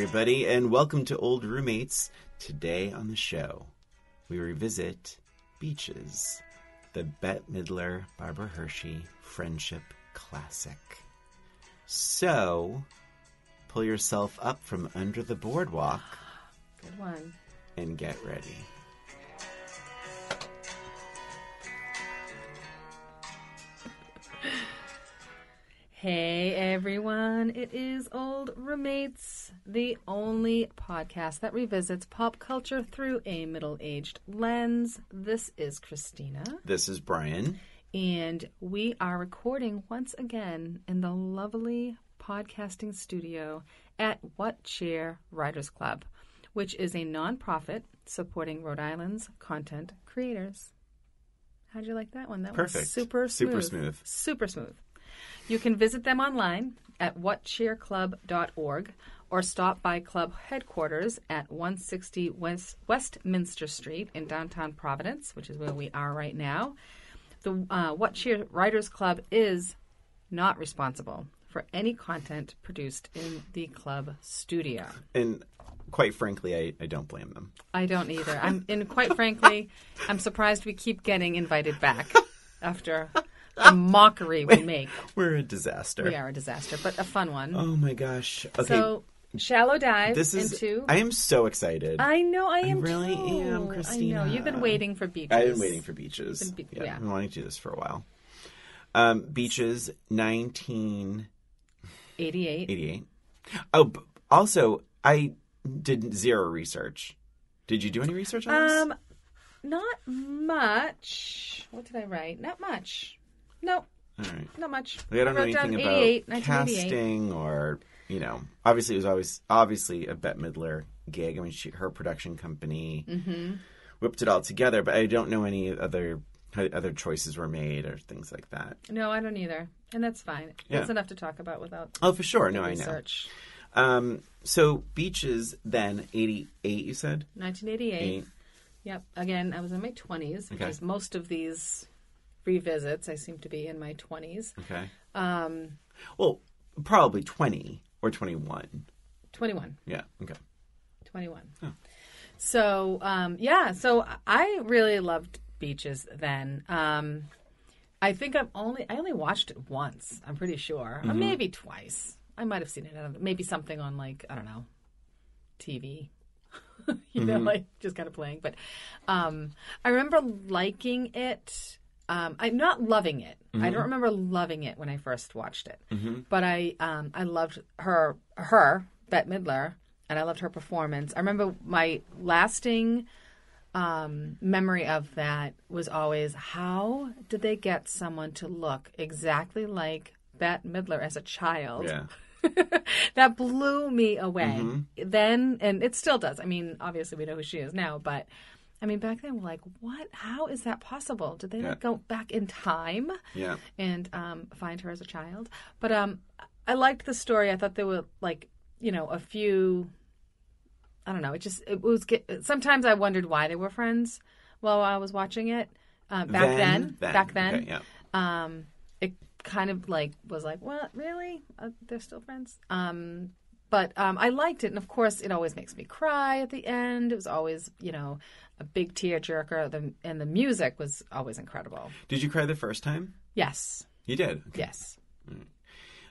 everybody, and welcome to Old Roommates. Today on the show, we revisit Beaches, the Bette Midler, Barbara Hershey friendship classic. So, pull yourself up from under the boardwalk. Good one. And get ready. Hey everyone, it is Old Roommates, the only podcast that revisits pop culture through a middle-aged lens. This is Christina. This is Brian. And we are recording once again in the lovely podcasting studio at What Chair Writers Club, which is a nonprofit supporting Rhode Island's content creators. How'd you like that one? That Perfect. was super smooth. Super smooth. You can visit them online at whatchairclub.org or stop by club headquarters at 160 Westminster Street in downtown Providence, which is where we are right now. The What Chair Writers Club is not responsible for any content produced in the club studio. And quite frankly, I don't blame them. I don't either. Quite frankly, I'm surprised we keep getting invited back after the mockery we make. We're a disaster. We are a disaster, but a fun one. Oh my gosh. Okay. So, shallow dive into... I am so excited. I know, I am really too. am, Christina. I know. You've been waiting for Beaches. I've been waiting for Beaches. Yeah. I've been wanting to do this for a while. Beaches, 1988. 88. Oh, also, I did zero research. Did you do any research on this? Not much. What did I write? Not much. No. All right. Not much. I don't know anything about casting or, obviously it was obviously a Bette Midler gig. I mean, her production company whipped it all together, but I don't know any other choices were made or things like that. No, I don't either. And that's fine. Yeah. That's enough to talk about without for sure. No, research. I know. So Beaches then, 88, you said? 1988. Yep. Again, I was in my 20s, which is most of these revisits. I seem to be in my 20s. Okay. Well, probably 20 or 21. 21. Yeah. Okay. 21. Oh. So, So I really loved Beaches then. I think I only watched it once. I'm pretty sure, or maybe twice. I might have seen it. Maybe something on TV. Just kind of playing. But I remember liking it. I'm not loving it. I don't remember loving it when I first watched it. But I loved her, Bette Midler, and I loved her performance. I remember my lasting memory of that was always, how did they get someone to look exactly like Bette Midler as a child? Yeah. That blew me away then, and it still does. I mean, obviously we know who she is now, but I mean, back then we're like, what? How is that possible? Did they go back in time and find her as a child? But I liked the story. I thought there were a few, I don't know. Sometimes I wondered why they were friends while I was watching it. Back then. Okay, yeah. It kind of was like, what, really? They're still friends? But I liked it. And, of course, it always makes me cry at the end. It was always, a big tearjerker. And the music was always incredible. Did you cry the first time? Yes. You did? Okay. Yes.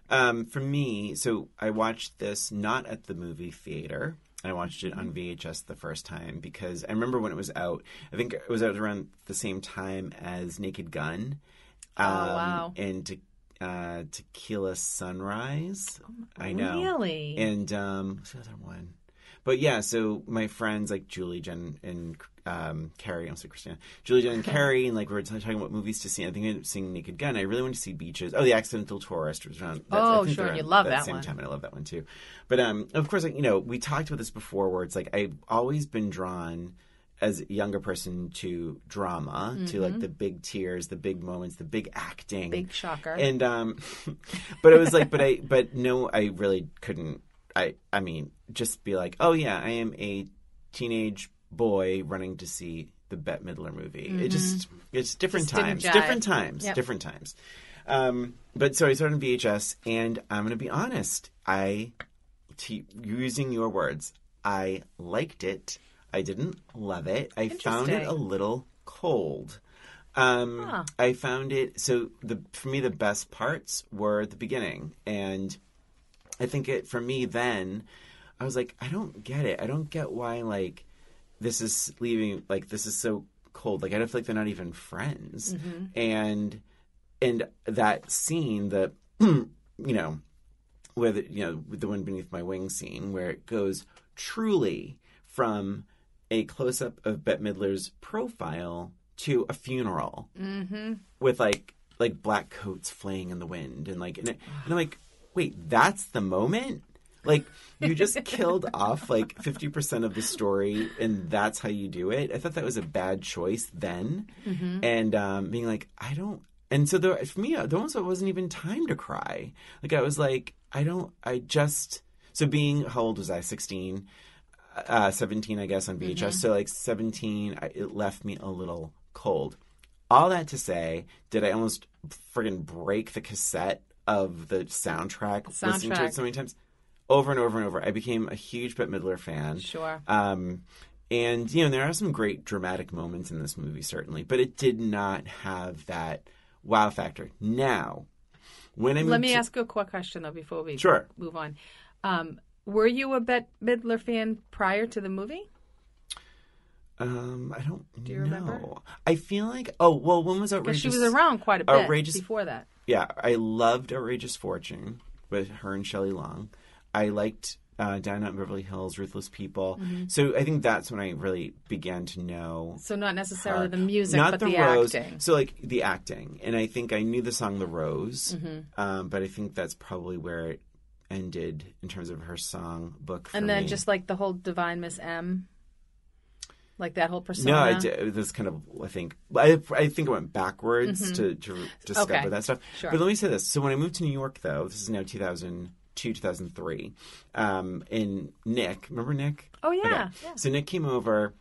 For me, so I watched this not at the movie theater. I watched it on VHS the first time because I remember when it was out. I think it was out around the same time as Naked Gun. Wow. And Tequila Sunrise. I know. Really? And what's the other one? But yeah, so my friends like Julie, Jen, and Carrie, I'm sorry, Christina. Julie, Jen, and Carrie, and we were talking about movies to see. I think I ended up seeing Naked Gun. I really wanted to see Beaches. Oh, The Accidental Tourist was around. Sure, you love that same one. Time, and I love that one too. But of course, we talked about this before, where it's I've always been drawn as a younger person to drama, to the big tears, the big moments, the big acting, big shocker. And but it was I really couldn't. I mean, just be like, oh yeah, I am a teenage boy running to see the Bette Midler movie. It's different times. Different times. But so I started on VHS, and I'm going to be honest, I using your words, I liked it. I didn't love it. I found it a little cold. I found it, so for me the best parts were the beginning, and I think for me then, I was like, I don't get it. I don't get why, like, this is leaving, like, this is so cold. Like, I don't feel like they're not even friends. And that scene, you know, with the Wind Beneath My Wings scene, where it goes truly from a close-up of Bette Midler's profile to a funeral with like black coats flaying in the wind, and I'm like, wait, that's the moment? Like, you just killed off like 50% of the story, and that's how you do it. I thought that was a bad choice then, and being like, I don't. And so for me, there almost wasn't even time to cry. Like, I was like, so being, how old was I? 16, 17, I guess, on VHS. So like 17, it left me a little cold. All that to say, did I almost friggin' break the cassette of the soundtrack listening to it so many times? Over and over and over. I became a huge Bette Midler fan. Sure. And, there are some great dramatic moments in this movie, certainly. But it did not have that wow factor. Now, when I moved Let me ask you a quick question, though, before we move on. Were you a Bette Midler fan prior to the movie? I don't know. Do you remember? I feel like, when was Outrageous? Because she was around quite a bit before that. Yeah, I loved Outrageous Fortune with her and Shelley Long. I liked Down Out in Beverly Hills, Ruthless People. So I think that's when I really began to know. So not necessarily the music, but the acting. So like the acting. And I think I knew the song The Rose, but I think that's probably where it ended in terms of her song book for And then me. just like the whole Divine Miss M. Like that whole persona? No, it was kind of, I think it went backwards to discover that stuff. Sure. But let me say this. So when I moved to New York, though, this is now 2002, 2003, and Nick, remember Nick? Oh, yeah. Okay. Yeah. So Nick came over,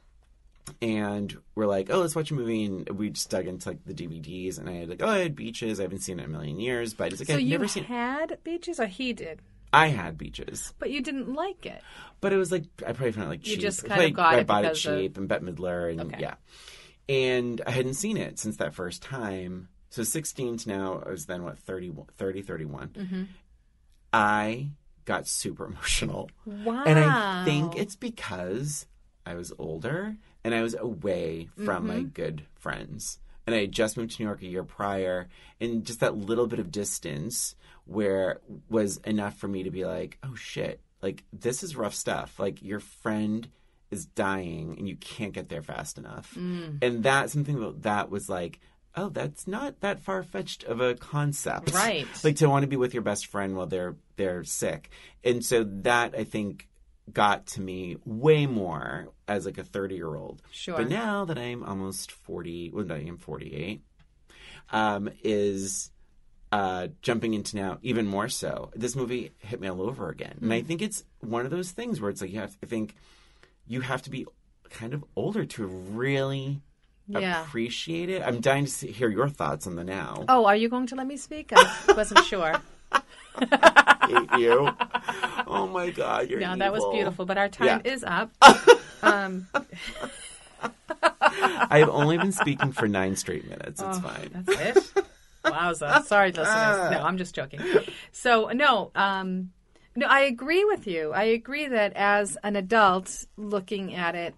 and we're like, oh, let's watch a movie, and we just dug into, like, the DVDs, and I had Beaches. I haven't seen it in a million years, but it's like, I've never seen it. So you had Beaches, or he did? I had Beaches. But you didn't like it. But it was like, I probably found it like cheap. You just kind of got it. I bought it cheap and Bette Midler and And I hadn't seen it since that first time. So 16 to now, I was then 31. I got super emotional. Wow. And I think it's because I was older and I was away from my good friends. And I had just moved to New York a year prior, and just that little bit of distance where was enough for me to be like, oh shit, like this is rough stuff. Like your friend is dying and you can't get there fast enough. And that's something that was like, oh, that's not that far-fetched of a concept. Right. Like to want to be with your best friend while they're sick. And so that, I think, got to me way more as like a 30-year-old. Sure. But now that I'm almost 40, well, no, I'm 48, is jumping into now even more so. This movie hit me all over again. And I think it's one of those things where it's like, I think you have to be kind of older to really appreciate it. I'm dying to hear your thoughts on the now. Oh, are you going to let me speak? I wasn't sure. I hate you. Oh my God, you're evil. That was beautiful, but our time is up. I've only been speaking for 9 straight minutes. It's fine. That's it? Wowza. Sorry, listeners. No, I'm just joking. So, no, I agree with you. I agree that as an adult, looking at it,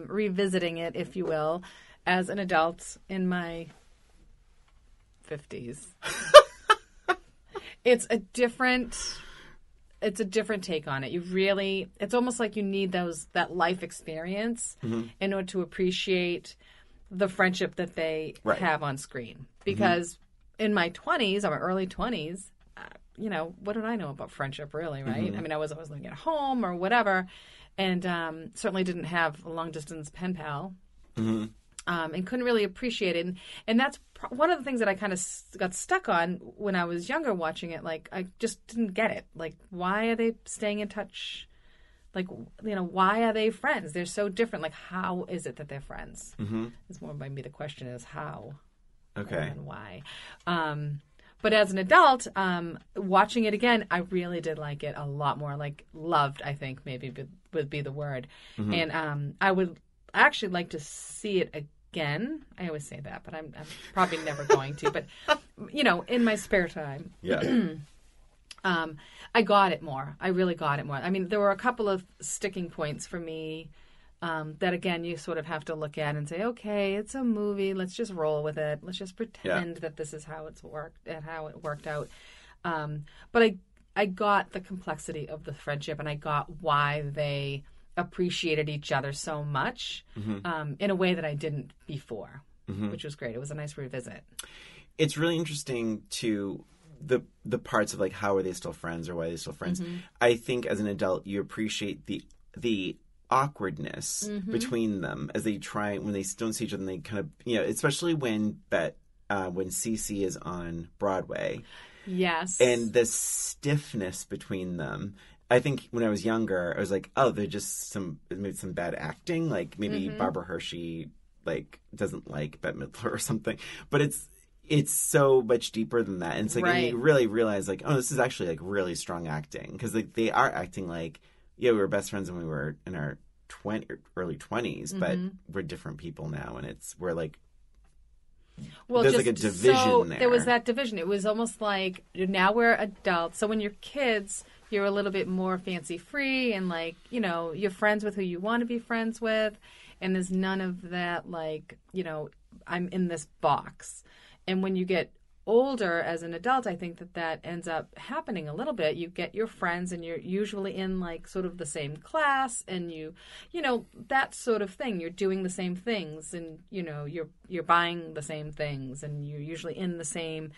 revisiting it, if you will, as an adult in my 50s, it's a different take on it. It's almost like you need that life experience in order to appreciate the friendship that they have on screen. Because in my 20s, or my early 20s, what did I know about friendship really, right? I mean, I was always living at home or whatever, and certainly didn't have a long-distance pen pal. And couldn't really appreciate it. And that's one of the things that I kind of got stuck on when I was younger watching it. Like, I just didn't get it. Like, why are they staying in touch? Like, why are they friends? They're so different. Like, how is it that they're friends? It's more by me. The question is how. Okay. And why. But as an adult, watching it again, I really did like it a lot more. Like, loved, I think, maybe would be the word. Mm-hmm. And I would actually like to see it again. I always say that, but I'm probably never going to. But, in my spare time. Yeah. I got it more. I really got it more. I mean, there were a couple of sticking points for me that, again, you sort of have to look at and say, okay, it's a movie. Let's just roll with it. Let's just pretend that this is how it's worked and how it worked out. But I got the complexity of the friendship, and I got why they appreciated each other so much in a way that I didn't before, which was great. It was a nice revisit. It's really interesting to the parts of like how are they still friends or why are they still friends. I think as an adult you appreciate the awkwardness between them as they try when they don't see each other and they kind of especially when Cece is on Broadway. Yes. And the stiffness between them. I think when I was younger I was like, oh, they're just maybe some bad acting, like maybe Barbara Hershey like doesn't like Bette Midler or something. But it's so much deeper than that. And it's like, and you really realize like, oh, this is actually like really strong acting. Because like they are acting like, we were best friends when we were in our early 20s, but we're different people now. And we're like, there's like a division there. There was that division. It was almost like now we're adults. So when you're kids, you're a little bit more fancy free and like, you're friends with who you want to be friends with. And there's none of that like, I'm in this box. And when you get older as an adult, I think that ends up happening a little bit. You get your friends and you're usually in like sort of the same class and that sort of thing. You're doing the same things and, you're buying the same things and you're usually in the same,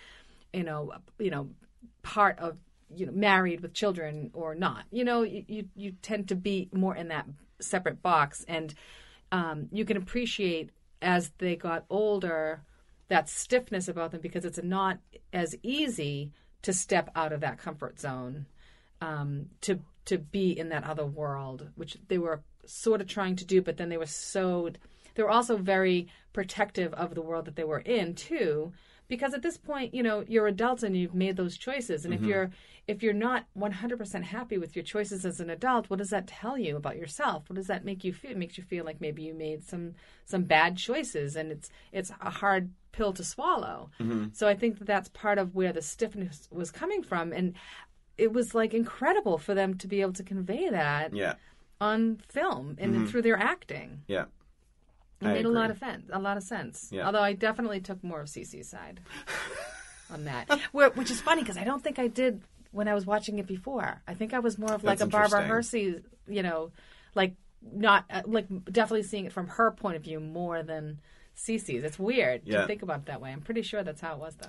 part of, married with children or not. You tend to be more in that separate box and you can appreciate as they got older that stiffness about them because it's not as easy to step out of that comfort zone to be in that other world, which they were sort of trying to do, but then they were also very protective of the world that they were in too, because at this point, you're adults and you've made those choices. And if you're not 100% happy with your choices as an adult, what does that tell you about yourself? What does that make you feel? It makes you feel like maybe you made some bad choices, and it's a hard pill to swallow. So I think that's part of where the stiffness was coming from, and it was like incredible for them to be able to convey that on film and through their acting. Yeah. It made a lot of sense. Yeah. Although I definitely took more of Cece's side on that, which is funny because I don't think I when I was watching it before. I think I was more of like a Barbara Hershey, like not like definitely seeing it from her point of view more than Cece's. It's weird to think about it that way. I'm pretty sure that's how it was, though.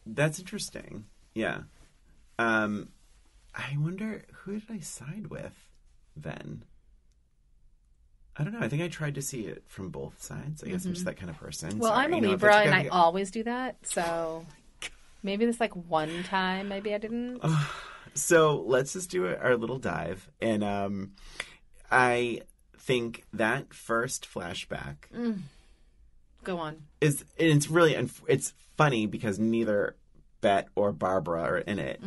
That's interesting. Yeah. I wonder, who did I side with then? I don't know. I think I tried to see it from both sides. I guess I'm just that kind of person. Well, I'm a Libra, and I always do that. So maybe this like one time, maybe I didn't. So let's just do our little dive. And I think that first flashback... Go on. It's funny because neither Bette or Barbara are in it.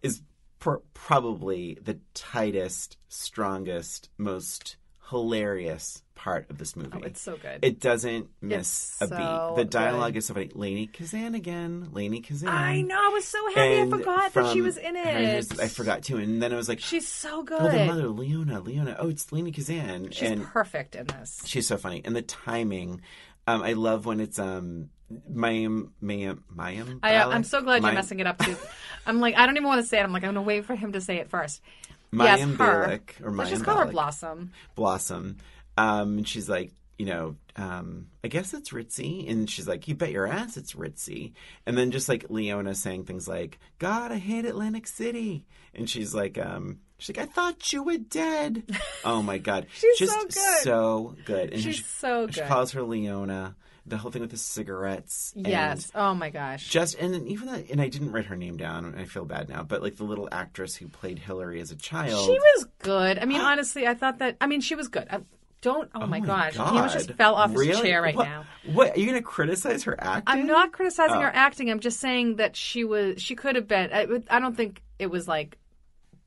Is probably the tightest, strongest, most hilarious part of this movie. Oh, it's so good. It doesn't miss a beat. The dialogue is so funny. Lainey Kazan again. Lainey Kazan. I know. I was so happy. I forgot that she was in it. I forgot too. And then I was like, she's so good. Oh, the mother, Leona. Oh, it's Lainey Kazan. She's perfect in this. She's so funny. And the timing. I love when it's Mayim. I'm so glad you're messing it up too. I'm like, I don't even want to say it. I'm like, I'm going to wait for him to say it first. Mayim her. Bialik, or Mayim Let's just call her Blossom. Blossom. And she's like, I guess it's ritzy. And she's like, you bet your ass it's ritzy. And then just like Leona saying things like, God, I hate Atlantic City. And she's like, I thought you were dead. Oh my God. She's just so good. And she's so good. She calls her Leona. The whole thing with the cigarettes. Yes. Oh my gosh. And even that, and I didn't write her name down, and I feel bad now, but like the little actress who played Hillary as a child. She was good. I mean, honestly, I thought that, she was good. Oh my gosh. He almost just fell off his chair right now. What? Are you going to criticize her acting? I'm not criticizing her acting. I'm just saying that she could have been. I don't think it was like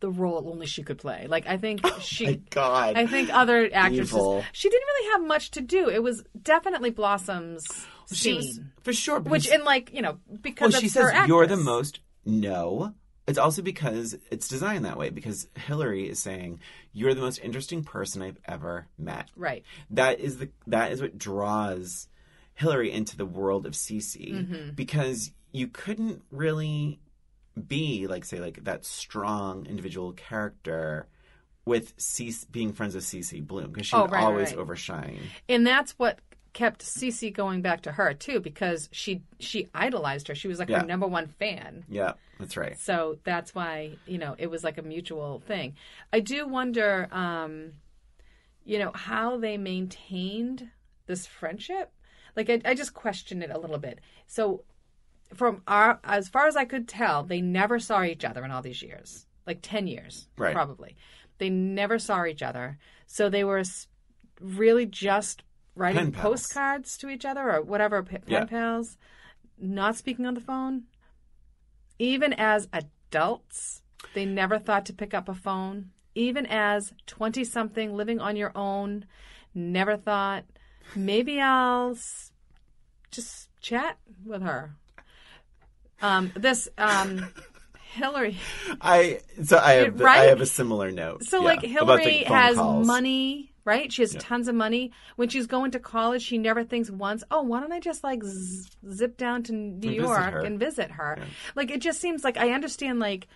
the role only she could play. Like, I think she. Oh my God. I think other actresses. Evil. She didn't really have much to do. It was definitely Blossom's scene. Was, for sure. Which, in like, because she says, you're the most. No. It's also because it's designed that way, because Hillary is saying, you're the most interesting person I've ever met. Right. That is what draws Hillary into the world of Cece, because you couldn't really be like that strong individual character with Cece, being friends with Cece Bloom, because she would always overshine. And that's what kept Cece going back to her too, because she idolized her. She was like her number one fan. Yeah, that's right. So that's why, it was like a mutual thing. I do wonder, how they maintained this friendship. Like, I just question it a little bit. So as far as I could tell, they never saw each other in all these years, like 10 years, probably. They never saw each other. So they were really just writing postcards to each other or whatever, pen pals, not speaking on the phone. Even as adults, they never thought to pick up a phone. Even as 20-something living on your own, never thought, maybe I'll just chat with her. Hillary. I have a similar note. So Hillary has money, right? She has tons of money. When she's going to college, she never thinks once, oh, why don't I just zip down to New York and visit her? Yeah. Like, it just seems like I understand, like,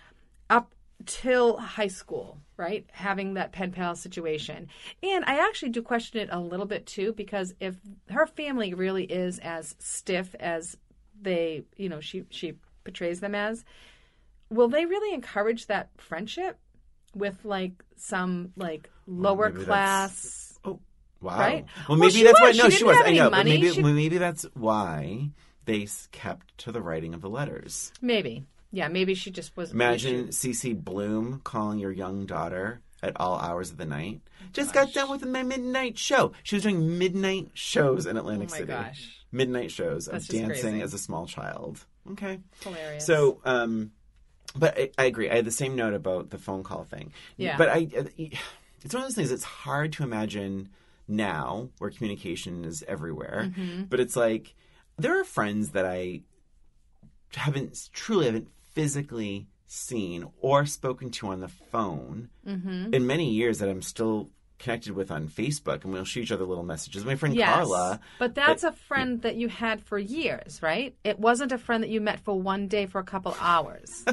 up till high school, right? Having that pen pal situation. And I actually do question it a little bit too, because if her family really is as stiff as they, she portrays them as, will they really encourage that friendship with some lower class? Oh, wow! Right? Well, maybe that's why. No, she was. I know, but maybe that's why they kept to the writing of the letters. Maybe, yeah. Maybe she just was. Imagine Cece Bloom calling your young daughter at all hours of the night. Just got done with my midnight show. She was doing midnight shows in Atlantic City. Oh my gosh! Midnight shows of dancing crazy. As a small child. Okay, hilarious. So, but I agree. I had the same note about the phone call thing. Yeah. But it's one of those things. It's hard to imagine now where communication is everywhere. Mm-hmm. But it's like there are friends that I haven't physically seen or spoken to on the phone in many years that I'm still connected with on Facebook, and we'll shoot each other little messages. My friend Carla. But that's a friend that you had for years, right? It wasn't a friend that you met for one day for a couple hours.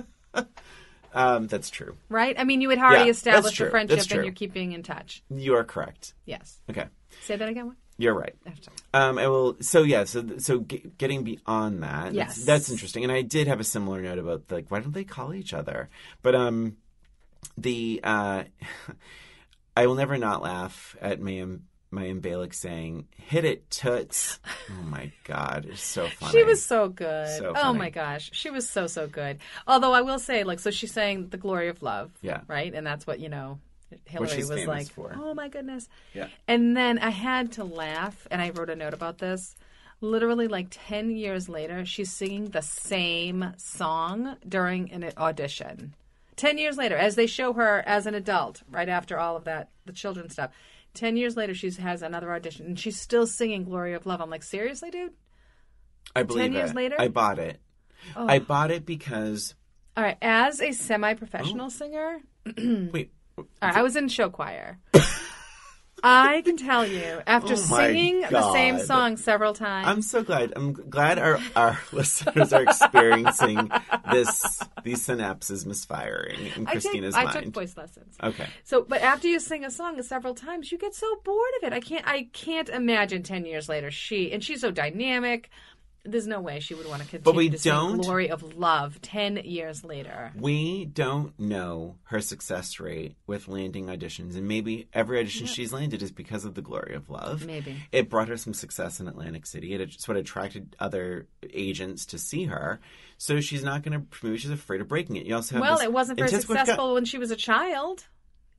That's true. Right? I mean, you had already established a friendship and you're keeping in touch. You are correct. Yes. Okay. Say that again. You're right. I will. So getting beyond that, that's interesting. And I did have a similar note about why don't they call each other? But I will never not laugh at Mayim Bialik saying, "Hit it, toots." Oh my God, it's so funny. She was so good. So oh my gosh, she was so good. Although I will say, so she's saying "The Glory of Love," right, and that's what Hillary was like, for. Oh my goodness. Yeah. And then I had to laugh, and I wrote a note about this. Literally, 10 years later, she's singing the same song during an audition. 10 years later, as they show her as an adult, right after all of that, the children stuff. 10 years later, she has another audition, and she's still singing Glory of Love. I'm like, seriously, dude? I believe 10 years later? I bought it. Oh. I bought it because... All right, as a semi-professional singer... Wait. All right, I was in show choir. I can tell you, after singing the same song several times... I'm so glad. I'm glad our listeners are experiencing these synapses misfiring in Christina's mind. I took voice lessons. Okay. So, but after you sing a song several times, you get so bored of it. I can't imagine 10 years later she's so dynamic. There's no way she would want to continue to sing Glory of Love 10 years later. We don't know her success rate with landing auditions. And maybe every audition she's landed is because of the Glory of Love. Maybe. It brought her some success in Atlantic City. It's what attracted other agents to see her. So she's not going to, maybe she's afraid of breaking it. You also have it wasn't very successful when she was a child.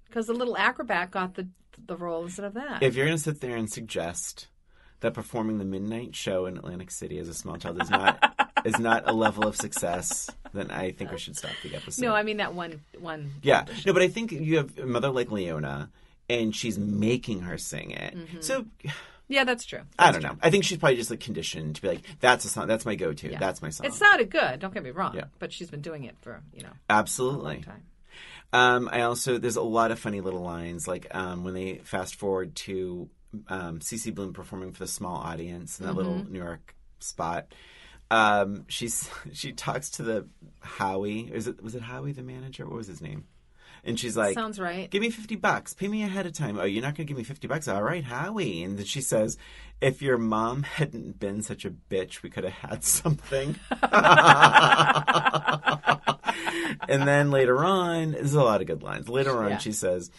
because the little acrobat got the role instead of that. If you're going to sit there and suggest that performing the midnight show in Atlantic City as a small child is not a level of success, then I think we should stop the episode. No, I mean that one. Yeah. No, but I think you have a mother like Leona, and she's making her sing it. So... Yeah, that's true. I don't know. I think she's probably just like conditioned to be like, that's a song. That's my go-to. Yeah. That's my song. It sounded good. Don't get me wrong. Yeah. But she's been doing it for, absolutely. a long time. There's a lot of funny little lines, like when they fast forward to CeCe Bloom performing for the small audience in that little New York spot. She talks to the Howie. Was it Howie, the manager? What was his name? And she's like, sounds right. Give me $50. Pay me ahead of time. Oh, you're not going to give me $50? All right, Howie. And then she says, if your mom hadn't been such a bitch, we could have had something. And then later on, there's a lot of good lines. Later on, she says,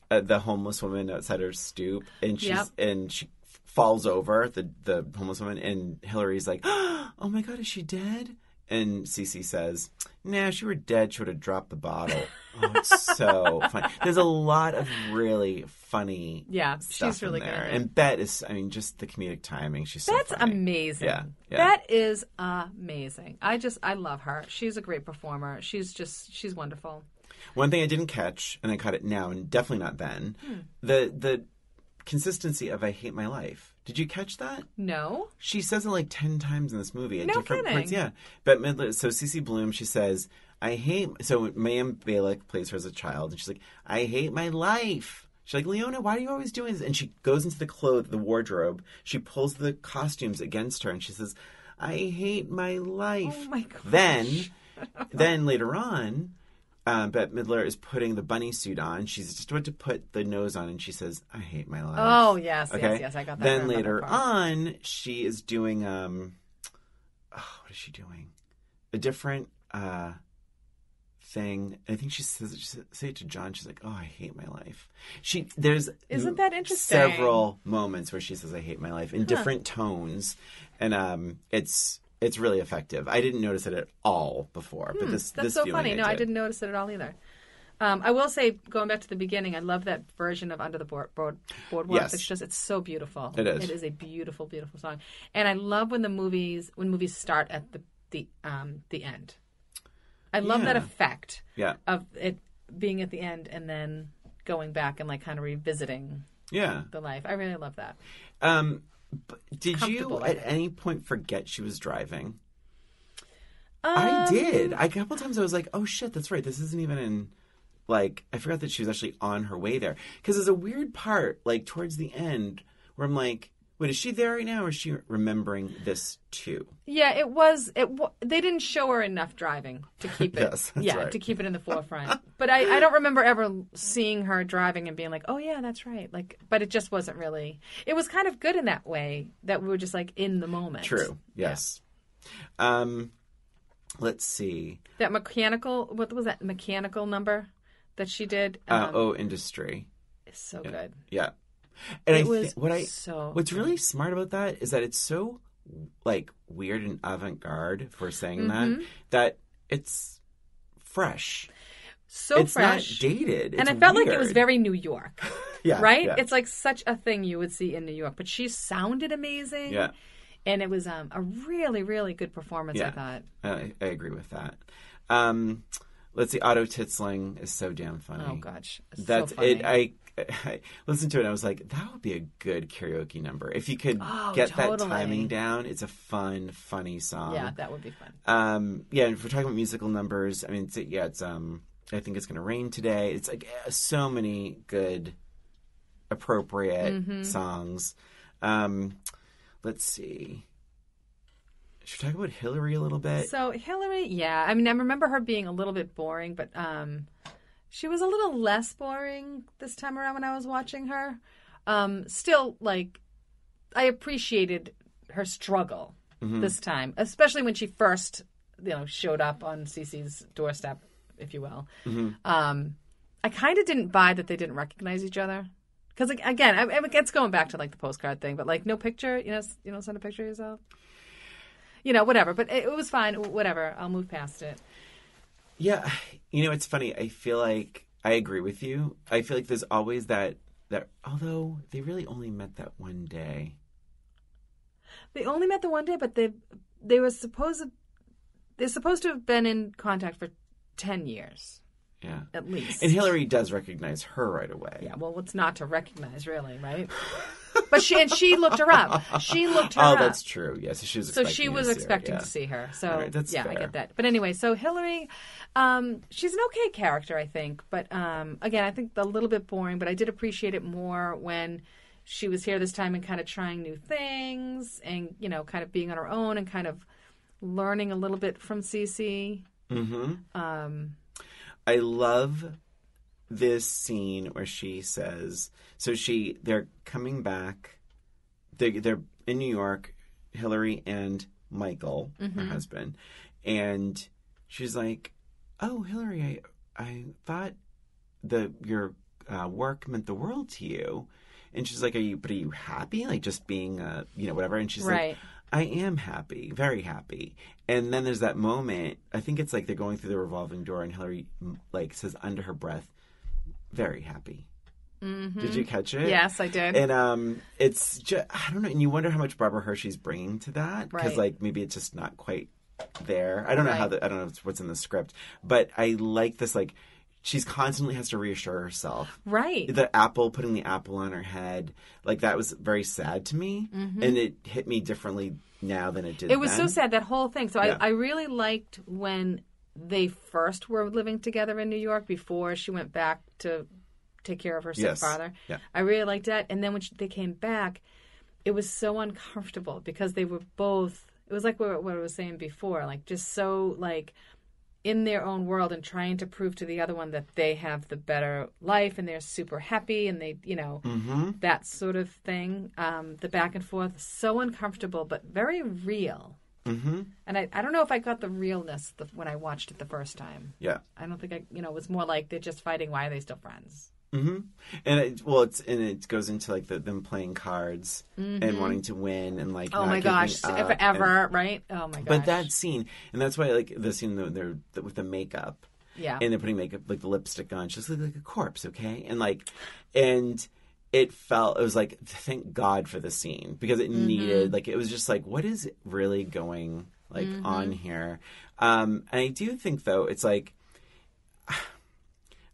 the homeless woman outside her stoop, and she falls over, the homeless woman, and Hillary's like, oh my God, is she dead? And CeCe says, nah, if she were dead, she would have dropped the bottle. Oh, it's so funny. There's a lot of really funny stuff she's really in there. good. And Bette is, just the comedic timing. She's so That's funny. amazing. Yeah. Bette is amazing. I love her. She's a great performer. She's wonderful. One thing I didn't catch, and I caught it now, and definitely not then, the consistency of I Hate My Life. Did you catch that? No. She says it like 10 times in this movie. At No different kidding. points. Yeah. Bette Midler, so CeCe Bloom, she says, so Mayim Bialik plays her as a child, and she's like, I hate my life. She's like, Leona, why are you always doing this? And she goes into the wardrobe. She pulls the costumes against her, and she says, I hate my life. Oh, my gosh. Then later on, Bette Midler is putting the bunny suit on. She's just about to put the nose on, and she says, I hate my life. Oh, yes, okay? yes, I got that. Then later on, she is doing, what is she doing? A different thing. I think she says it to John. She's like, oh, I hate my life. Isn't that interesting? Several moments where she says, I hate my life in different tones. And it's really effective. I didn't notice it at all before, but that's so funny. No, I didn't notice it at all either. I will say, going back to the beginning, I love that version of Under the Boardwalk. Yes. It's so beautiful. It is. It is a beautiful, beautiful song. And I love when movies start at the end. I love that effect of it being at the end and then going back and like kind of revisiting the life. I really love that. But did you at any point forget she was driving? I did. A couple times I was like, oh shit, that's right. This isn't even in, like, I forgot that she was actually on her way there. Because there's a weird part, like, towards the end where I'm like, wait, is she there right now or is she remembering this too? Yeah, they didn't show her enough driving to keep it. Yes, that's right. To keep it in the forefront. But I don't remember ever seeing her driving and being like, oh yeah, that's right. Like, but it just wasn't really. It was kind of good in that way that we were just like in the moment. True. Yes. Yeah. Let's see. What was that mechanical number that she did? Industry. It's so good. Yeah. And what's really smart about that is that it's so like weird and avant-garde for saying that it's fresh. So fresh. It's not dated. And I felt like it was very New York. Yeah. Right? Yeah. It's like such a thing you would see in New York. But she sounded amazing. Yeah. And it was a really, really good performance, I thought. I agree with that. Let's see. Otto Titzling is so damn funny. Oh, gosh. That's so funny. I listened to it and I was like, that would be a good karaoke number. If you could get that timing down, it's a fun, funny song. Yeah, that would be fun. Yeah, if we're talking about musical numbers, I mean, it's I Think It's Gonna Rain Today. It's like so many good, appropriate songs. Let's see. Should we talk about Hillary a little bit? So Hillary, I mean, I remember her being a little bit boring, but she was a little less boring this time around when I was watching her. Still, like, I appreciated her struggle this time, especially when she first, showed up on CeCe's doorstep, if you will. I kind of didn't buy that they didn't recognize each other. Because, like, again, I mean, it's going back to, like, the postcard thing, but, like, no picture, send a picture of yourself. Whatever. But it was fine. Whatever. I'll move past it. Yeah. It's funny. I feel like I agree with you. I feel like there's always that although they really only met that one day. They only met the one day, but they're supposed to have been in contact for 10 years. Yeah. At least. And Hillary does recognize her right away. Yeah, well, what's not to recognize, really, right? But she looked her up. She looked her up. Oh, that's true. Yes, yeah, so she was expecting to see her. So right, that's fair. I get that. But anyway, so Hillary, she's an okay character, I think. But again, I think a little bit boring. But I did appreciate it more when she was here this time and kind of trying new things and kind of being on her own and kind of learning a little bit from Cece. Mm-hmm. I love this scene where she says, they're coming back, they're in New York, Hillary and Michael, her husband, and she's like, oh, Hillary, I thought your work meant the world to you. And she's like, are you happy? Like just being, whatever. And she's like, I am happy, very happy. And then there's that moment, I think it's like they're going through the revolving door and Hillary like says under her breath, very happy. Mm-hmm. Did you catch it? Yes, I did. And it's just, I don't know. And you wonder how much Barbara Hershey's bringing to that. Because like maybe it's just not quite there. I don't know I don't know what's in the script. But I like this, like, she's constantly has to reassure herself. Right. Putting the apple on her head, like that was very sad to me. Mm-hmm. And it hit me differently now than it did It was then. so sad, that whole thing. So I really liked when they first were living together in New York before she went back to take care of her sick father. Yeah. I really liked that. And then when they came back, it was so uncomfortable because they were both, it was like what I was saying before, like just so like in their own world and trying to prove to the other one that they have the better life and they're super happy and they, that sort of thing. The back and forth, so uncomfortable, but very real. Mm-hmm. And I don't know if I got the realness when I watched it the first time. Yeah. I don't think it was more like they're just fighting. Why are they still friends? Mm-hmm. And it goes into like them playing cards and wanting to win and like oh my gosh forever right oh my gosh. But that scene, and that's why like the scene they're with the makeup, and they're putting makeup like the lipstick on, she just looked like a corpse, okay, and it was like thank God for the scene because it needed like it was just like what is really going like on here, and I do think though it's like.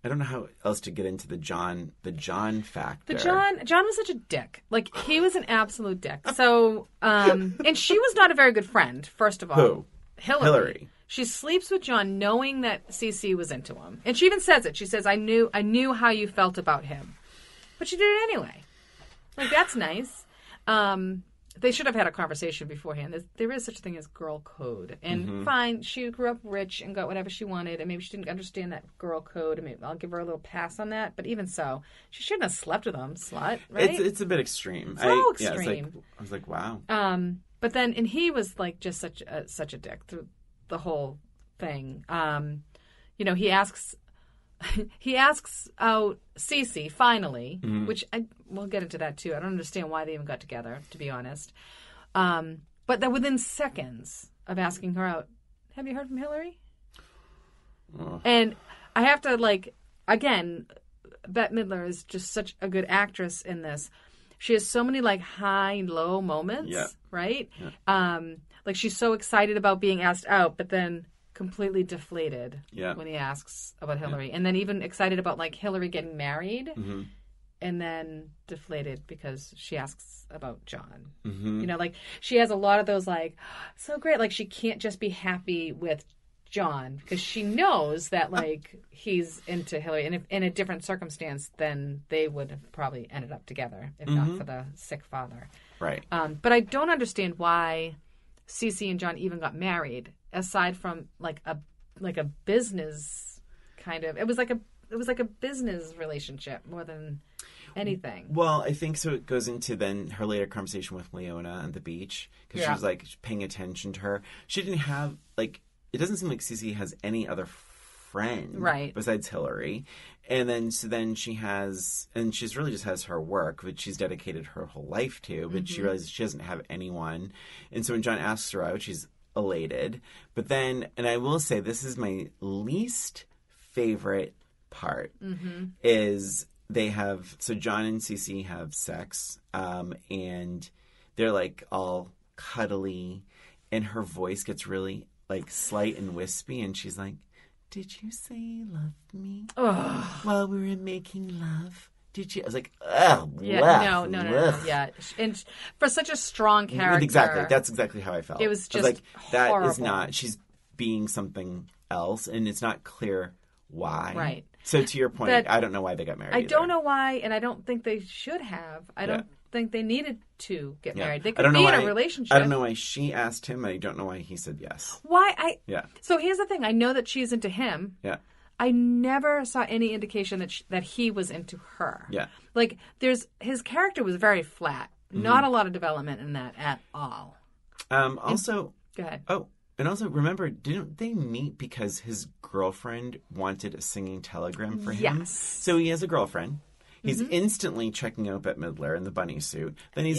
I don't know how else to get into the John factor. John was such a dick. Like, he was an absolute dick. So, and she was not a very good friend, first of all. Who? Hillary. She sleeps with John knowing that Cece was into him. And she even says it. She says, I knew how you felt about him. But she did it anyway. Like, that's nice. They should have had a conversation beforehand. There is such a thing as girl code. And fine, she grew up rich and got whatever she wanted, and maybe she didn't understand that girl code, and maybe I'll give her a little pass on that. But even so, she shouldn't have slept with him, slut, right? It's a bit extreme. So extreme. I was like, wow. But then, and he was like just such a dick through the whole thing. He asks out Cece finally, which we'll get into that too. I don't understand why they even got together, to be honest. But that within seconds of asking her out, have you heard from Hillary? And I have to again, Bette Midler is just such a good actress in this. She has so many high and low moments, right? Yeah. Like she's so excited about being asked out, but then completely deflated when he asks about Hillary. And then even excited about Hillary getting married and then deflated because she asks about John. She has a lot of those so great. She can't just be happy with John because she knows that he's into Hillary, and if in a different circumstance then they would have probably ended up together if not for the sick father. Right. But I don't understand why Cece and John even got married, aside from a business kind of. It was like a business relationship more than anything. Well, I think so. It goes into then her later conversation with Leona on the beach because she was paying attention to her. She didn't have it doesn't seem like Cece has any other friend besides Hillary, and then she has, and she's really just has her work, which she's dedicated her whole life to, but she realizes she doesn't have anyone, and so when John asks her out, she's elated. But then, and I will say, this is my least favorite part is so John and Cece have sex, and they're like all cuddly, and her voice gets really like slight and wispy, and she's like, "Did you say you loved me while we were making love? Did you?" I was like, "Oh, yeah, no, yeah." And for such a strong character, exactly, that's exactly how I felt. It was just like, horrible. that is not. She's being something else, and it's not clear why. Right. So to your point, I don't know why they got married. I don't know why, and I don't think they should have. I don't think they needed to get married. They could be in a relationship. I don't know why she asked him. I don't know why he said yes. Why? So here's the thing. I know that she's into him. Yeah. I never saw any indication that he was into her. Yeah. Like, his character was very flat. Not a lot of development in that at all. Also... Go ahead. Oh, and also, remember, didn't they meet because his girlfriend wanted a singing telegram for him? Yes. So he has a girlfriend. He's instantly checking out Bette Midler in the bunny suit. Then he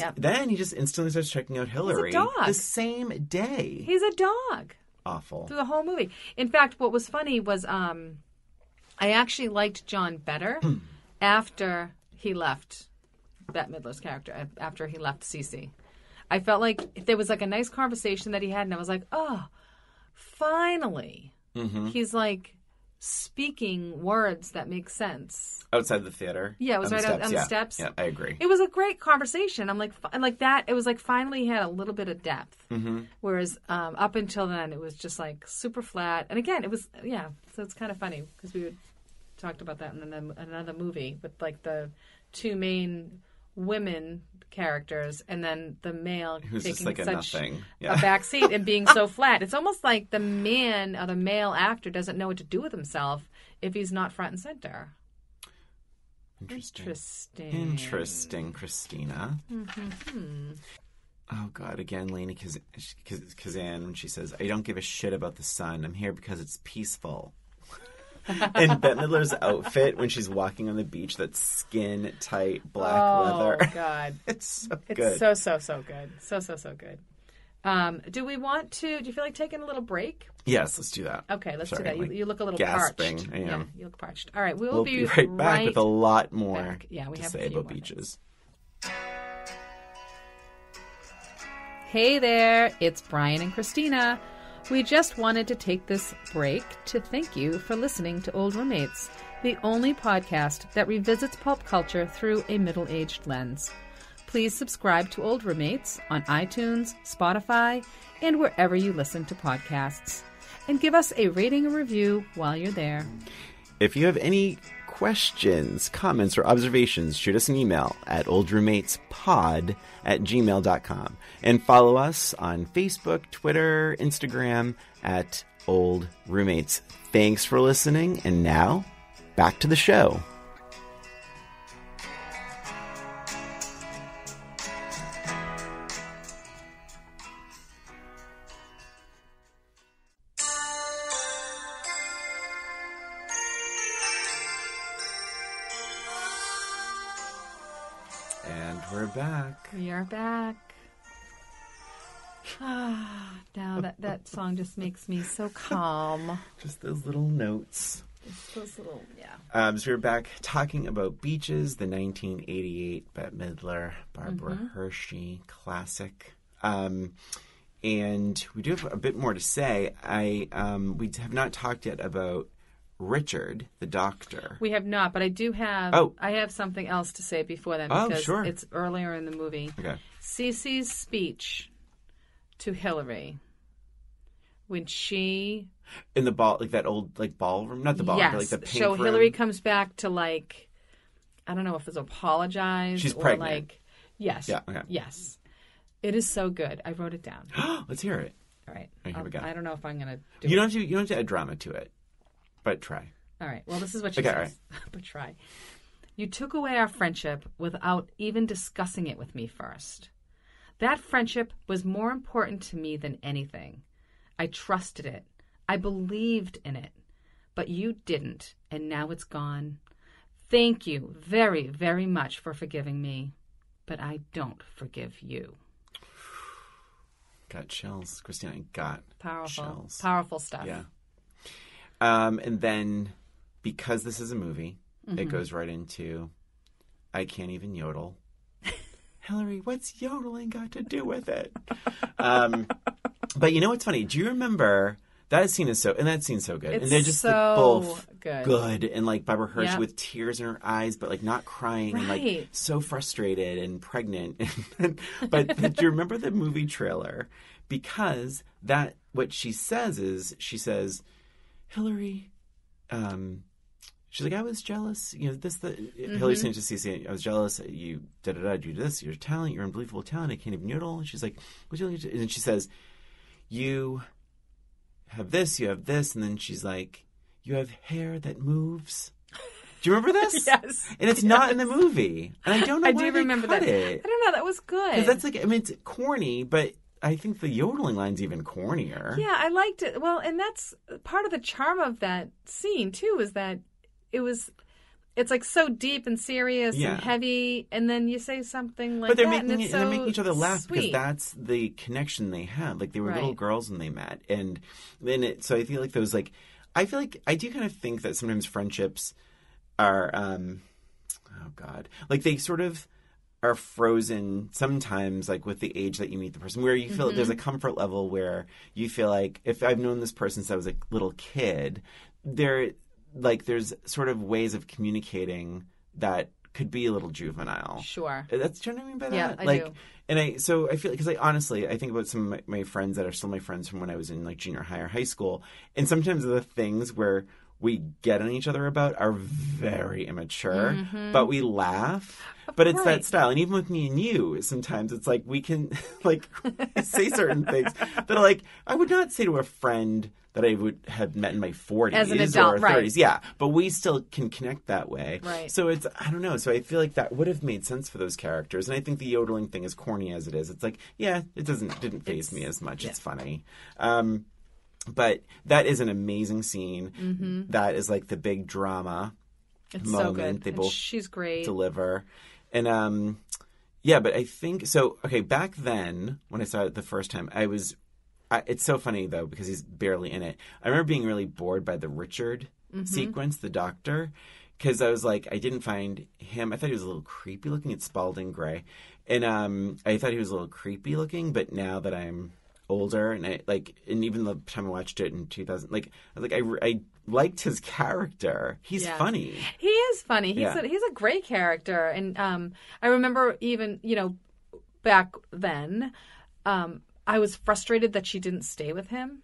just instantly starts checking out Hillary. He's a dog. The same day. He's a dog. Awful. Through the whole movie. In fact, what was funny was I actually liked John better after he left Bette Midler's character, after he left Cece. I felt like there was like a nice conversation that he had, and I was like, oh, finally. He's like speaking words that make sense. Outside the theater? Yeah, it was right on the steps. Yeah, I agree. It was a great conversation. I'm like, and like that, it was like finally he had a little bit of depth. Whereas up until then, it was just like super flat. And again, it was, so it's kind of funny because we talked about that in another movie with like the two main women characters and then the male who's taking just like such a back seat and being so flat. It's almost like the man or the male actor doesn't know what to do with himself if he's not front and center. Interesting, Christina. Oh, God. Again, Lainey Kazan, when she says, "I don't give a shit about the sun. I'm here because it's peaceful." And Bette Midler's outfit when she's walking on the beach, that skin-tight black leather. Oh, God. It's so good. It's so good. So good. Do you feel like taking a little break? Yes, let's do that. Okay, let's do Sorry, that. You look a little gasping. parched. I am. Yeah, you look parched. All right, we'll be right back with a lot more to say about beaches. Hey there, it's Brian and Christina. We just wanted to take this break to thank you for listening to Old Roommates, the only podcast that revisits pulp culture through a middle-aged lens. Please subscribe to Old Roommates on iTunes, Spotify, and wherever you listen to podcasts. And give us a rating and review while you're there. If you have any questions, comments, or observations, shoot us an email at oldroommatespod@gmail.com. And follow us on Facebook, Twitter, Instagram at Old Roommates. Thanks for listening. And now, back to the show. We're back. We are back. Now that song just makes me so calm. Just those little notes. Those little, so we're back talking about Beaches, the 1988 Bette Midler, Barbara Hershey classic. And we do have a bit more to say. We have not talked yet about Richard, the doctor. We have not, but I do have. I have something else to say before then because it's earlier in the movie. Okay. Cece's speech to Hillary when she in the ball, like that old ballroom, not the ballroom, but like the pink room. Hillary comes back to I don't know if it's apologize. She's or pregnant. Yes. Yeah. Okay. Yes. It is so good. I wrote it down. Let's hear it. All right. Here we go. I don't know if I'm gonna do. You don't have to add drama to it. But try. All right. Well, this is what she says. Right. But try. You took away our friendship without even discussing it with me first. That friendship was more important to me than anything. I trusted it. I believed in it. But you didn't, and now it's gone. Thank you very, very much for forgiving me. But I don't forgive you. Got chills. Christina, got powerful chills. Powerful stuff. Yeah. And then because this is a movie, it goes right into, I can't even yodel. Hillary, what's yodeling got to do with it? But you know what's funny? Do you remember that scene is so good. It's and they're just so like, both good. And like Barbara Hershey with tears in her eyes, but like not crying and like so frustrated and pregnant. But do you remember the movie trailer? Because what she says is, Hillary, she's like, I was jealous. You know, Hillary's saying to Cece, I was jealous. You do this. You're a talent. You're an unbelievable talent. I can't even yodel. And she's like, what do you like? And she says, you have this, you have this. And then she's like, you have hair that moves. Do you remember this? Yes. And it's not in the movie. And I don't know why they cut it. I don't know. That was good. Because that's like, I mean, it's corny, but I think the yodeling line's even cornier. Yeah, I liked it. Well, and that's part of the charm of that scene, too, is that it's like so deep and serious and heavy, and then you say something like they're that, making they're making each other laugh sweet. because that's the connection they had. Like they were little girls when they met, and then so I feel like those I feel like I do kind of think that sometimes friendships are like they sort of are frozen sometimes, like with the age that you meet the person, where you feel like there's a comfort level where you feel like if I've known this person since I was a little kid, there's sort of ways of communicating that could be a little juvenile. Sure. That's do you know what I mean by that? Yeah, I do. And I feel because honestly, I think about some of my friends that are still my friends from when I was in like junior high or high school, and sometimes the things where we get on each other about are very immature, but we laugh. But it's that style. And even with me and you, sometimes it's like we can like say certain things that are like, I would not say to a friend that I would have met in my 40s as an adult, or 30s. right. Yeah, but we still can connect that way. Right. So it's, I don't know. So I feel like that would have made sense for those characters. And I think the yodeling thing, as corny as it is, it's like, yeah, it didn't faze me as much. Yeah. It's funny. But that is an amazing scene. That is like the big drama moment. So good. They both she's great. deliver. And yeah, but I think so. Okay, back then when I saw it the first time, it's so funny though because he's barely in it. I remember being really bored by the Richard sequence, the doctor, because I was like, I didn't find him. I thought he was a little creepy looking. It's Spalding Gray, and I thought he was a little creepy looking. But now that I'm older and and even the time I watched it in 2000, I liked his character. He's funny. He is funny. He's a great character. And I remember even, back then, I was frustrated that she didn't stay with him.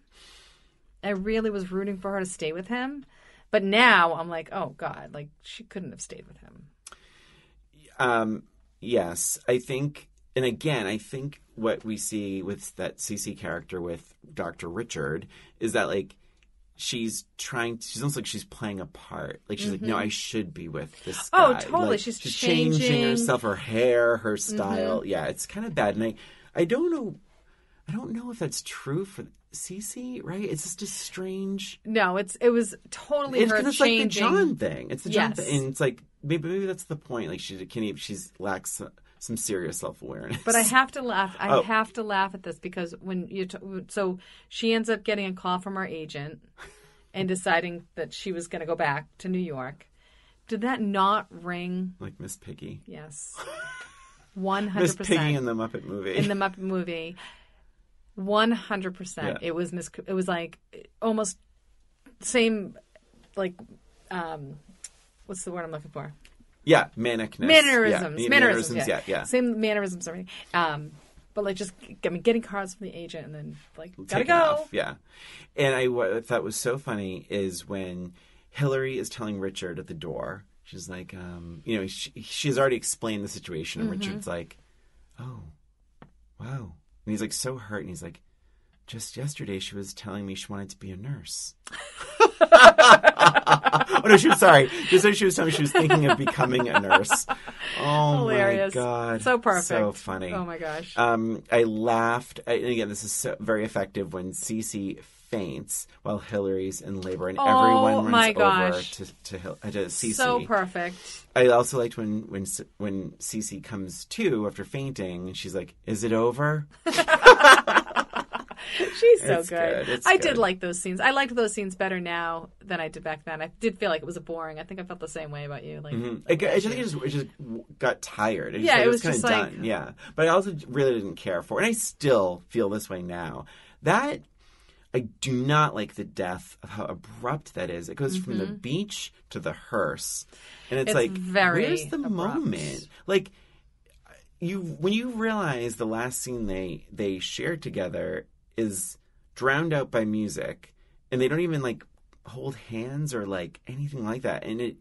I really was rooting for her to stay with him. But now I'm like, oh God, like she couldn't have stayed with him. Yes, I think. And again, I think what we see with that CC character with Dr. Richard is that like she's almost like she's playing a part. Like she's like, no, I should be with this guy. Oh, totally. Like, she's changing herself, her hair, her style. Yeah, it's kind of bad. And I don't know if that's true for CC, right? It's just a strange. No, it was totally her it's changing. Like the John thing. It's the John thing, and it's like maybe that's the point. Like she lacks some serious self-awareness. But I have to laugh. I have to laugh at this because when so she ends up getting a call from her agent and deciding that she was going to go back to New York. Did that not ring like Miss Piggy? Yes, 100%. Miss Piggy in the Muppet movie. 100%. Yeah. It was like almost same like what's the word I'm looking for? Yeah, manicness. Mannerisms. Yeah. Same mannerisms, everything. But like just getting cards from the agent and then like gotta go. Off, yeah. And what I thought was so funny is when Hillary is telling Richard at the door, she's like, she's already explained the situation, and Richard's like, oh, wow. And he's like so hurt, and he's like, just yesterday she was telling me she wanted to be a nurse. Oh, no, she was sorry. Just so she was telling me she was thinking of becoming a nurse. Oh, hilarious. My God. So perfect. So funny. Oh, my gosh. I laughed. And again, this is very effective when Cece faints while Hillary's in labor and everyone runs over to Cece. So perfect. I also liked when Cece comes to after fainting and she's like, is it over? She's He's so good. I did like those scenes. I liked those scenes better now than I did back then. I did feel like it was boring. I think I felt the same way about you. Like, I think it just got tired. It was kind of done. Like, yeah. But I also really didn't care for it. And I still feel this way now. That I do not like the death of how abrupt that is. It goes from the beach to the hearse. And it's like, where's the moment? Like, when you realize the last scene they shared together is drowned out by music, and they don't even like hold hands or like anything like that, and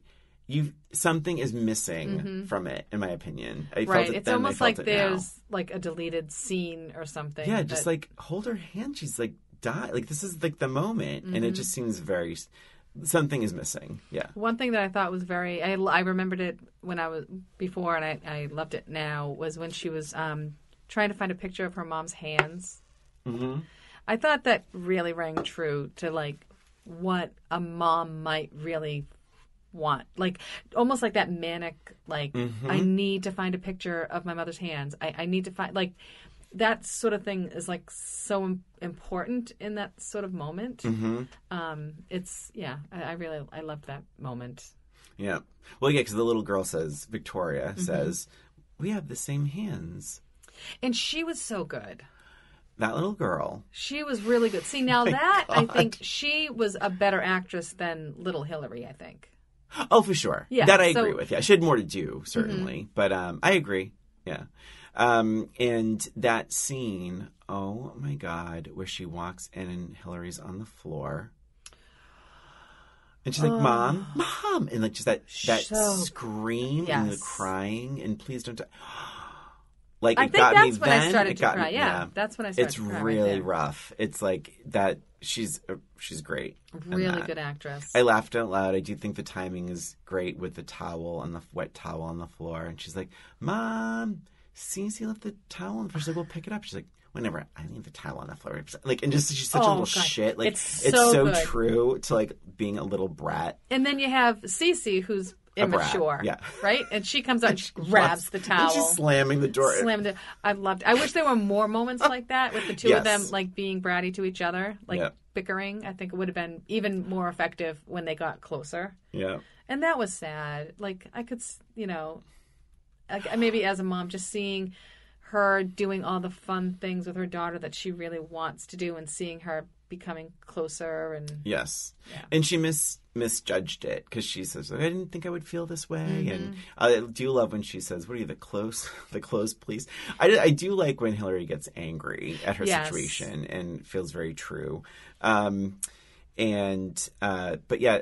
something is missing from it, in my opinion. I felt it it's then, almost I felt like it now. There's like a deleted scene or something. Yeah, just like hold her hand. She's like die. Like this is like the moment, and it just seems very. Something is missing. Yeah. One thing that I thought was I remembered it when I was before, and I loved it now, was when she was trying to find a picture of her mom's hands. Mm-hmm. I thought that really rang true to like what a mom might really want, like almost like that manic, like I need to find a picture of my mother's hands. I need to find like. That sort of thing is like so important in that sort of moment. I loved that moment. Yeah. Well, yeah, because the little girl Victoria says, we have the same hands. And she was so good. That little girl. She was really good. See, now that, God. I think she was a better actress than little Hillary, I think. Oh, for sure. Yeah. That I agree with. Yeah. She had more to do, certainly. But I agree. Yeah. And that scene, oh my God, where she walks in and Hillary's on the floor. And she's like, Mom. And like just that scream and the crying and please don't. Like, it got me then. I think that's when I started to cry. Yeah, that's when I started to cry. It's really rough. It's like that. She's great. Really good actress. I laughed out loud. I do think the timing is great with the towel and the wet towel on the floor. And she's like, Mom. Cece left the towel on the floor. She's like, well, pick it up. She's like, whenever I leave the towel on the floor. Like, and just, she's such a little shit. Like, it's so true to, like, being a little brat. And then you have Cece, who's immature. Yeah. Right? And she comes out and she grabs the towel. And she's slamming the door. I wish there were more moments like that with the two of them, like, being bratty to each other, like, bickering. I think it would have been even more effective when they got closer. Yeah. And that was sad. Like, I could, maybe as a mom, just seeing her doing all the fun things with her daughter that she really wants to do and seeing her becoming closer. And yes. Yeah. And she misjudged it because she says, I didn't think I would feel this way. And I do love when she says, what are you, the clothes police? I do like when Hillary gets angry at her situation and feels very true. But yeah,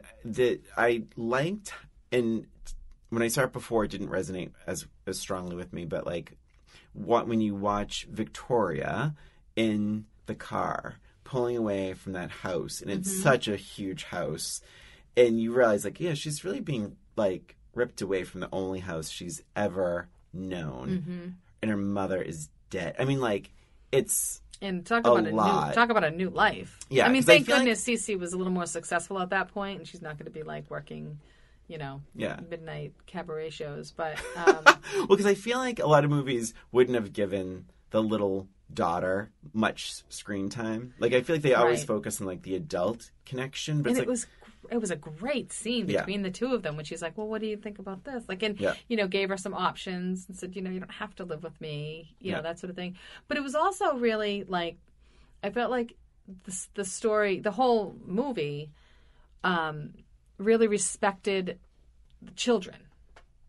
I liked, and when I saw it before, it didn't resonate as strongly with me. But like, when you watch Victoria in the car pulling away from that house, and it's such a huge house, and you realize like, yeah, she's really being like ripped away from the only house she's ever known, and her mother is dead. I mean, like, it's talk about a new life. Yeah, I mean, thank goodness Cece was a little more successful at that point, and she's not going to be like working. Midnight cabaret shows. But well, because I feel like a lot of movies wouldn't have given the little daughter much screen time. Like, I feel like they always focus on like the adult connection, but it was a great scene between the two of them when she's like, well, what do you think about this? Like, and gave her some options and said, you don't have to live with me, that sort of thing. But it was also really like, I felt like the story, the whole movie, really respected the children,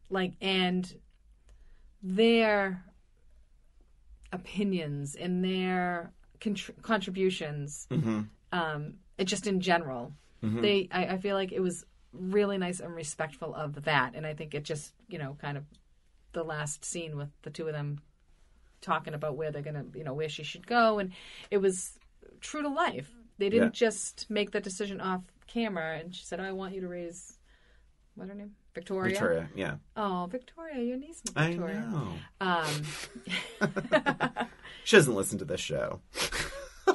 like, and their opinions and their contributions, just in general. I feel like it was really nice and respectful of that, and I think it just, kind of the last scene with the two of them talking about where they're gonna, where she should go, and it was true to life. They didn't just make the decision off camera, and she said, I want you to raise, what's her name? Victoria? Victoria, yeah. Oh, Victoria, your niece Victoria. I know. She doesn't listen to this show.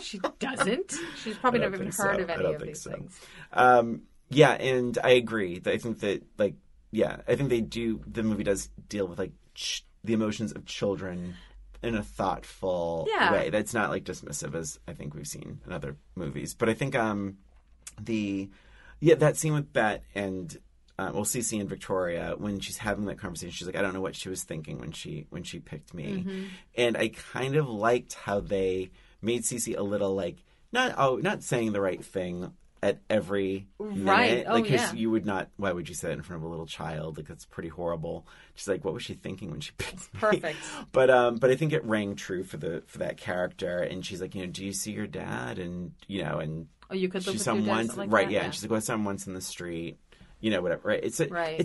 She doesn't? She's probably never even heard of any of these things. Yeah, and I agree. I think that, I think the movie does deal with, like, the emotions of children in a thoughtful way. That's not like dismissive as I think we've seen in other movies. But I think that scene with Bette and Cece and Victoria, when she's having that conversation, she's like, I don't know what she was thinking when she picked me. Mm-hmm. And I kind of liked how they made Cece a little like not saying the right thing at every minute. Right. Like, because you would not, why would you say that in front of a little child? Like, that's pretty horrible. She's like, what was she thinking when she picked me? Perfect. But I think it rang true for that character. And she's like, do you see your dad? And, and you could live with your dad, like right, that? yeah. And she's like, well, I saw him once in the street. Whatever, right? It's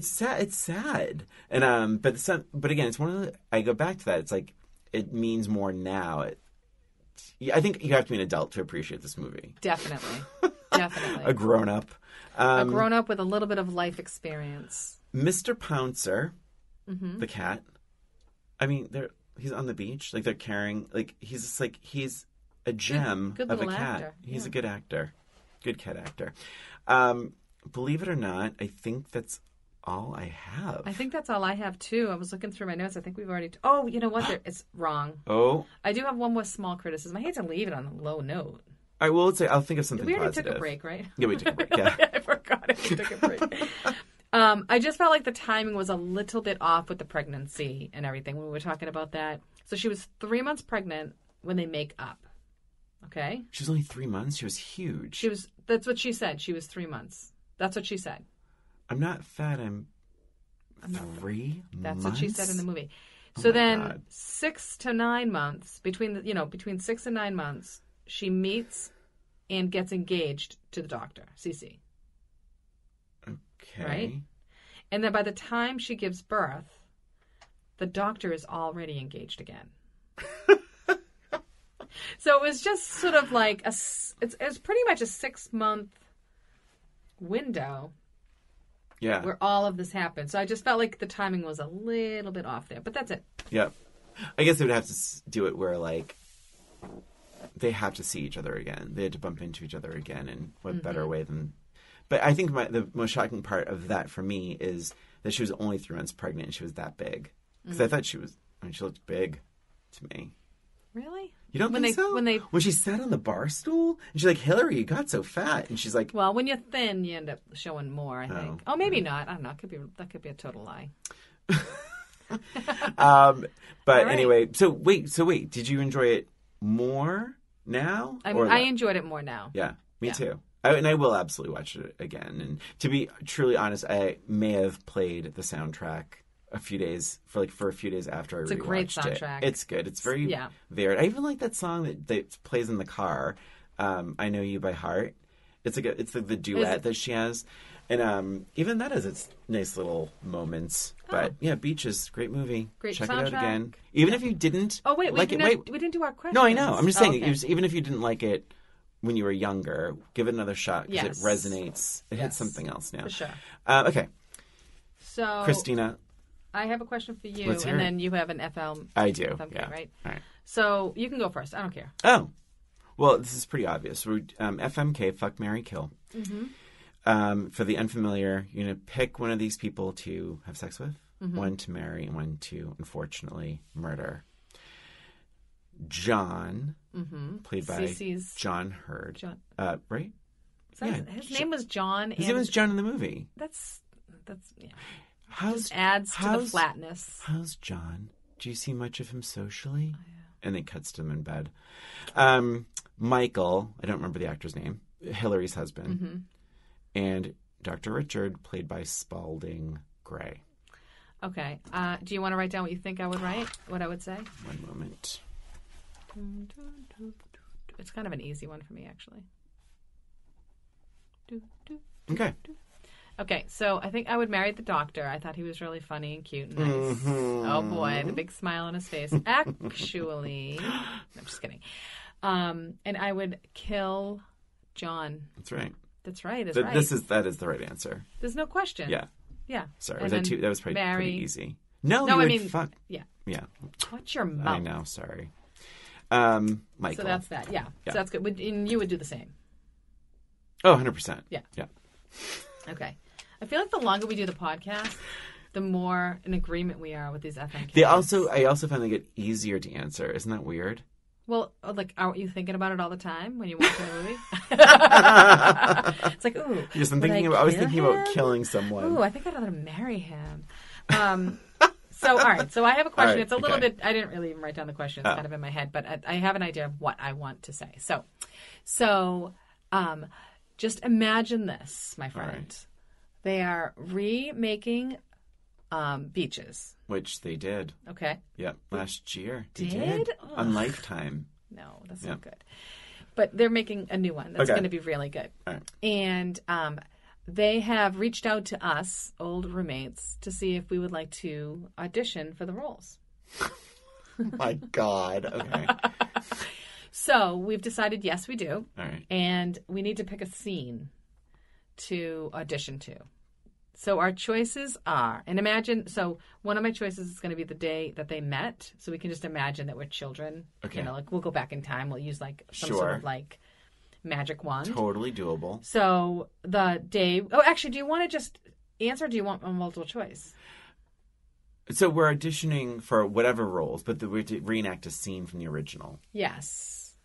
sad. It's sad. And but again, it's one of the. I go back to that. It's like it means more now. I think you have to be an adult to appreciate this movie. Definitely. A grown up. A grown up with a little bit of life experience. Mr. Pouncer, the cat. I mean, he's on the beach. Like they're carrying. Like he's a gem good of a little cat. Actor. He's a good actor, good cat actor. Believe it or not, I think that's all I have. I think that's all I have, too. I was looking through my notes. I think we've already... Oh, you know what? It's wrong. Oh? I do have one more small criticism. I hate to leave it on a low note. All right, well, I'll think of something positive. We already took a break, right? Yeah, we took a break, yeah. I forgot if we took a break. I just felt like the timing was a little bit off with the pregnancy and everything when we were talking about that. So she was 3 months pregnant when they make up. Okay? She was only 3 months? She was huge. That's what she said. She was 3 months. That's what she said. I'm not fat. I'm 3 months? That's what she said in the movie. So then 6 to 9 months, between 6 and 9 months, she meets and gets engaged to the doctor, Cece. Okay. Right? And then by the time she gives birth, the doctor is already engaged again. So it was just sort of like it was pretty much a 6-month window. Yeah. Where all of this happened. So I just felt like the timing was a little bit off there. But that's it. Yeah. I guess they would have to do it where, like, they have to see each other again. They had to bump into each other again. And what better way than... But I think the most shocking part of that for me is that she was only 3 months pregnant and she was that big. Because I thought she looked big to me. Really? You don't think so? When she sat on the bar stool, and she's like, Hillary, you got so fat. And she's like... Well, when you're thin, you end up showing more, I think. Oh, maybe not. I don't know. That could be a total lie. But anyway, so wait. Did you enjoy it more now? I enjoyed it more now. Yeah, me too. And I will absolutely watch it again. And to be truly honest, I may have played the soundtrack a few days after I rewatched it. It's a great soundtrack. It's good. It's very varied. I even like that song that plays in the car. I Know You by Heart. It's like the duet that she has, and even that has its nice little moments. But yeah, Beaches, great movie. Great Check soundtrack. it out again. Even if you didn't. Oh wait, we didn't do our questions. No, I know. I'm just saying. Okay. Even if you didn't like it when you were younger, give it another shot because it resonates. It hits something else now. For sure. Okay. So Christina. I have a question for you, and then you have an FM. I do. FMK, right? All right. So you can go first. I don't care. Oh, well, this is pretty obvious. FMK, fuck, marry, kill. Mm-hmm. For the unfamiliar, you're going to pick one of these people to have sex with, one to marry, and one to, unfortunately, murder. John, played by Cece's... John Hurd. Right? His name was John. His name was John in the movie. That's yeah. Just adds to the flatness. How's John? Do you see much of him socially? Oh, yeah. And then cuts to him in bed. Michael, I don't remember the actor's name, Hillary's husband, and Dr. Richard, played by Spalding Gray. Okay. Do you want to write down what you think I would write? What I would say? One moment. It's kind of an easy one for me, actually. Okay. Okay, so I think I would marry the doctor. I thought he was really funny and cute and nice. Oh boy, the big smile on his face. Actually, no, I'm just kidding. And I would kill John. That's right. That's right. That is the right answer. There's no question. Yeah. Yeah. Sorry, was that was pretty easy. No, I mean, fuck. Yeah. Yeah. Watch your mouth. I know. Sorry. Michael. So that's that. Yeah. So that's good. And you would do the same. Oh, 100%. Yeah. Yeah. Okay. I feel like the longer we do the podcast, the more in agreement we are with these FM I also find they get easier to answer. Isn't that weird? Well, like, aren't you thinking about it all the time when you watch a movie? It's like, ooh. Yes, I was thinking about killing someone. Ooh, I think I'd rather marry him. So, all right. So I have a question. Right, it's a little bit, I didn't really even write down the question. It's kind of in my head, but I have an idea of what I want to say. So, just imagine this, my friend. Right. They are remaking Beaches. Which they did. Okay. Yeah, last year. They did? On Lifetime. No, that's not good. But they're making a new one that's going to be really good. All right. And they have reached out to us, old roommates, to see if we would like to audition for the roles. Oh my God. Okay. So we've decided, yes, we do. All right. And we need to pick a scene to audition to. So our choices are, and imagine, so one of my choices is going to be the day that they met. So we can just imagine that we're children. Okay. You know, like we'll go back in time. We'll use like some sort of like magic wand. Totally doable. So the day, actually, do you want to just answer or do you want a multiple choice? So we're auditioning for whatever roles, but we have to reenact a scene from the original. Yes.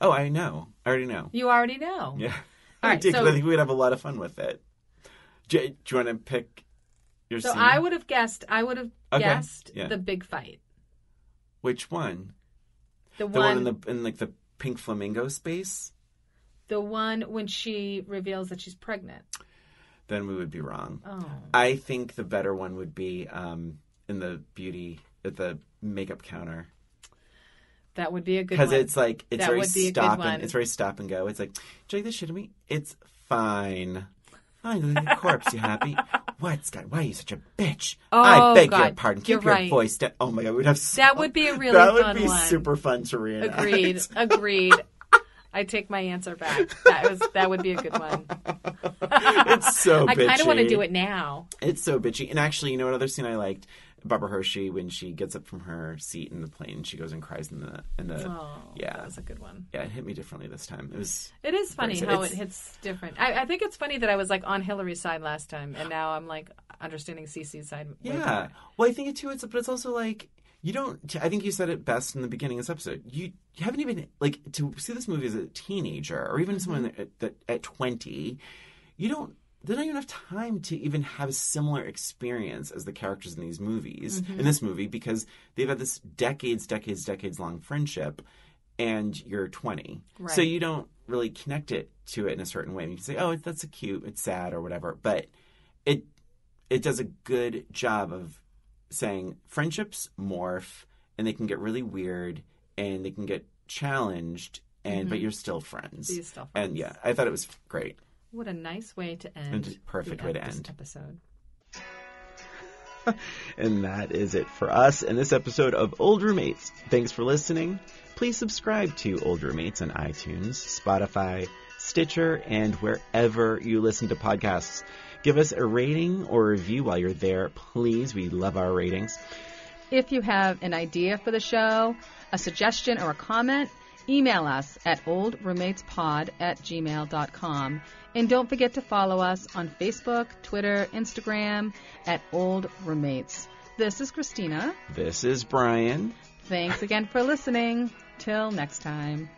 Oh, I know. I already know. You already know. Yeah. All right, so I think we'd have a lot of fun with it. Do you want to pick your scene? So I would have guessed the big fight. Which one? The one in like the pink flamingo space? The one when she reveals that she's pregnant. Then we would be wrong. Oh. I think the better one would be in the at the makeup counter. That would be a good one. Because it's very stop and go. It's like, do you like this shit at me? It's fine. Fine, look at the corpse. You happy? What, Scott? Why are you such a bitch? Oh, I beg God. your pardon. You're Keep your right. voice down. Oh my God, we'd have that would be a really fun one. That would be super fun to reenact. Agreed. I take my answer back. That would be a good one. It's so bitchy. I kind of want to do it now. It's so bitchy. And actually, you know what other scene I liked? Barbara Hershey, when she gets up from her seat in the plane, she goes and cries in the that was a good one. Yeah, it hit me differently this time. It is funny how it hits different. I think it's funny that I was like on Hillary's side last time, and now I'm like understanding Cece's side. Yeah, well, I think it too. But it's also like you don't. I think you said it best in the beginning of this episode. You haven't even like to see this movie as a teenager or even someone at 20. You don't. They don't even have time to even have a similar experience as the characters in these movies, in this movie, because they've had this decades long friendship, and you're 20. Right. So you don't really connect it to it in a certain way. You can say, oh, that's cute, it's sad, or whatever. But it does a good job of saying friendships morph, and they can get really weird, and they can get challenged, but you're still friends. And yeah, I thought it was great. What a nice way to end. Perfect way to end this episode. And that is it for us in this episode of Old Roommates. Thanks for listening. Please subscribe to Old Roommates on iTunes, Spotify, Stitcher, and wherever you listen to podcasts. Give us a rating or review while you're there, please. We love our ratings. If you have an idea for the show, a suggestion, or a comment, email us at oldroommatespod@gmail.com. And don't forget to follow us on Facebook, Twitter, Instagram at Old Roommates. This is Christina. This is Brian. Thanks again for listening. Till next time.